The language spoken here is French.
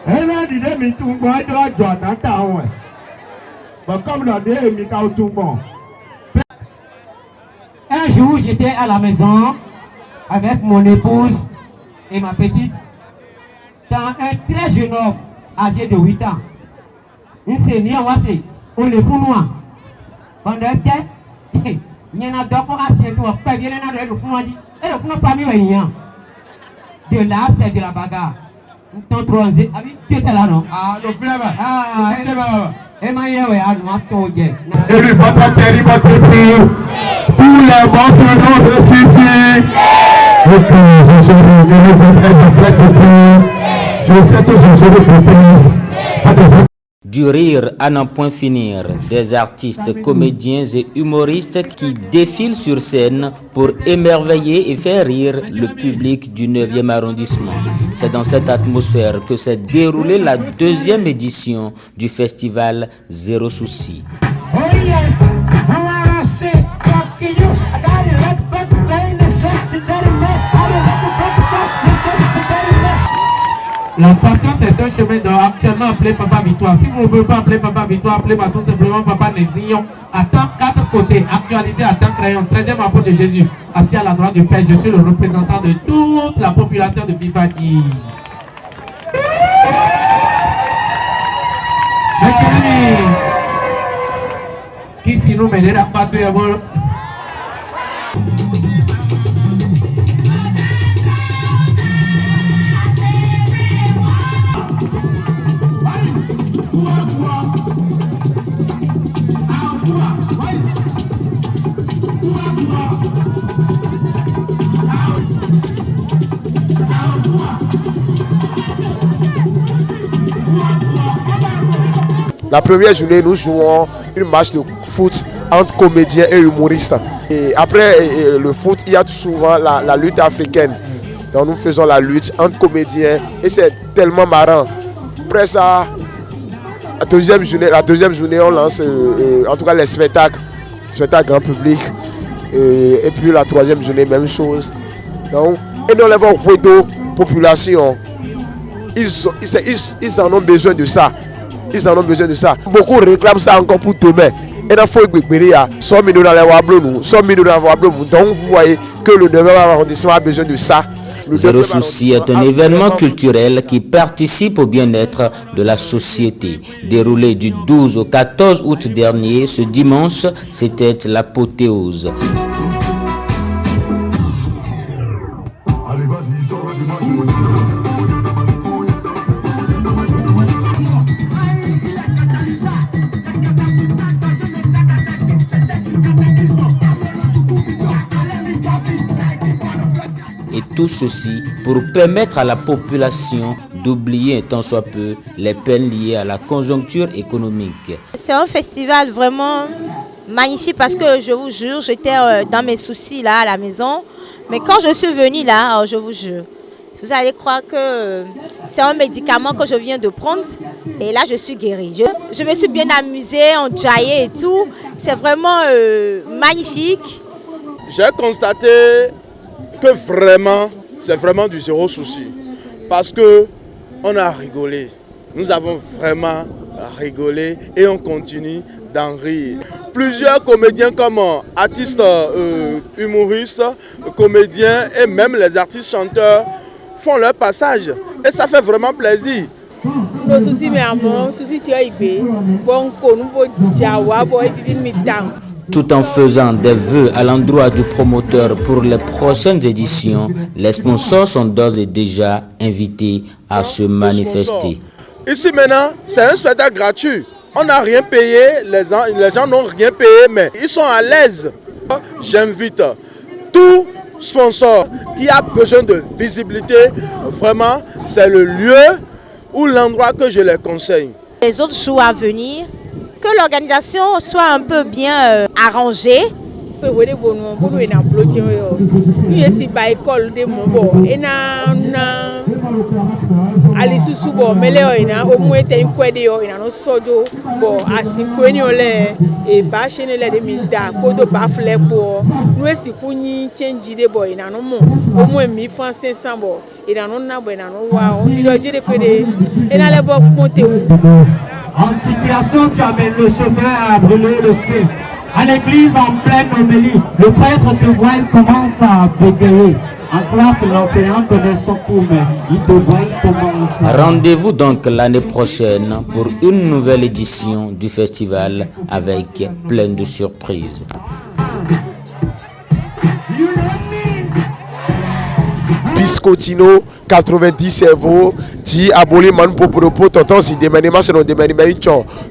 Elle a dit que tout le monde doit jouer dans ta main. Mais comme la deux, il y a tout le monde. Un jour, j'étais à la maison avec mon épouse et ma petite dans un très jeune homme âgé de 8 ans. Il s'est mis à voir on le fout noir. On a dit, il y en a d'autres qui ont pas bien le fou noir. Et le fou noir pas mis rien. De là, c'est de la bagarre. Tu étais là, non? Ah, le frère. Ah, c'est bon. Et ma yé, à nous, et lui, votre terrible prix. Tous les bons seront de ceci. Ok, je suis je sais que je serai propice. Du rire à n'en point finir, des artistes, comédiens et humoristes qui défilent sur scène pour émerveiller et faire rire le public du 9e arrondissement. C'est dans cette atmosphère que s'est déroulée la 2e édition du festival Zéro Souci. La patience est un chemin d'or. Actuellement, appelez Papa Victoire. Si vous ne pouvez pas appeler Papa Victoire, appelez-moi tout simplement Papa Nézillon. À temps 4 côtés, actualisé à temps crayon, 13e apôtre de Jésus, assis à la droite du Père. Je suis le représentant de toute la population de Vivadi. Qui si nous mêlera pas tout d'abord. La première journée, nous jouons une match de foot entre comédiens et humoristes. Et après le foot, il y a souvent la lutte africaine. Donc nous faisons la lutte entre comédiens et c'est tellement marrant. Après ça, la deuxième journée, on lance en tout cas les spectacles grand public. Et puis la troisième journée, même chose. Donc, et nous levons la population. Ils en ont besoin de ça. Ils en ont besoin de ça. Beaucoup réclament ça encore pour demain. Et il faut que donc vous voyez que le 9e arrondissement a besoin de ça. Zéro Souci est un événement culturel qui participe au bien-être de la société. Déroulé du 12 au 14 août dernier, ce dimanche, c'était l'apothéose. Et tout ceci pour permettre à la population d'oublier un tant soit peu les peines liées à la conjoncture économique. C'est un festival vraiment magnifique parce que je vous jure, j'étais dans mes soucis là à la maison. Mais quand je suis venue là, je vous jure, vous allez croire que c'est un médicament que je viens de prendre et là je suis guérie. Je me suis bien amusée, on jaillait et tout. C'est vraiment magnifique. J'ai constaté que vraiment, c'est vraiment du zéro souci. Parce que on a rigolé. Nous avons vraiment rigolé et on continue d'en rire. Plusieurs comédiens comme artistes humoristes, comédiens et même les artistes chanteurs font leur passage. Et ça fait vraiment plaisir. Nos soucis, mais à mon souci, tu as été bon, Tout en faisant des vœux à l'endroit du promoteur pour les prochaines éditions, les sponsors sont d'ores et déjà invités à se manifester. Ici maintenant, c'est un spectacle gratuit. On n'a rien payé, les gens n'ont rien payé, mais ils sont à l'aise. J'invite tout sponsor qui a besoin de visibilité, vraiment, c'est le lieu ou l'endroit que je les conseille. Les autres jours à venir, que l'organisation soit un peu bien arrangée. ali susu bo mele o ina o mu ete nkwede o ina no sojo bo asinkweni ole e ba shene le de mi da kodo ba fle po no esi kunyi change de bo ina no mo o mu emi fan 500 bo ina no na bo ina no wa o mi do jere pede ina le bo ponte o. En circulation, tu amènes le chauffeur à brûler le feu. À l'église, en pleine homélie, le prêtre te voit, il commence à bégayer. En classe, l'enseignant connaît son cours, mais il te voit, il commence à... Rendez-vous donc l'année prochaine pour une nouvelle édition du festival avec plein de surprises. Biscottino 90 cerveau dit aboli man popopo tonton si demandement c'est non demandement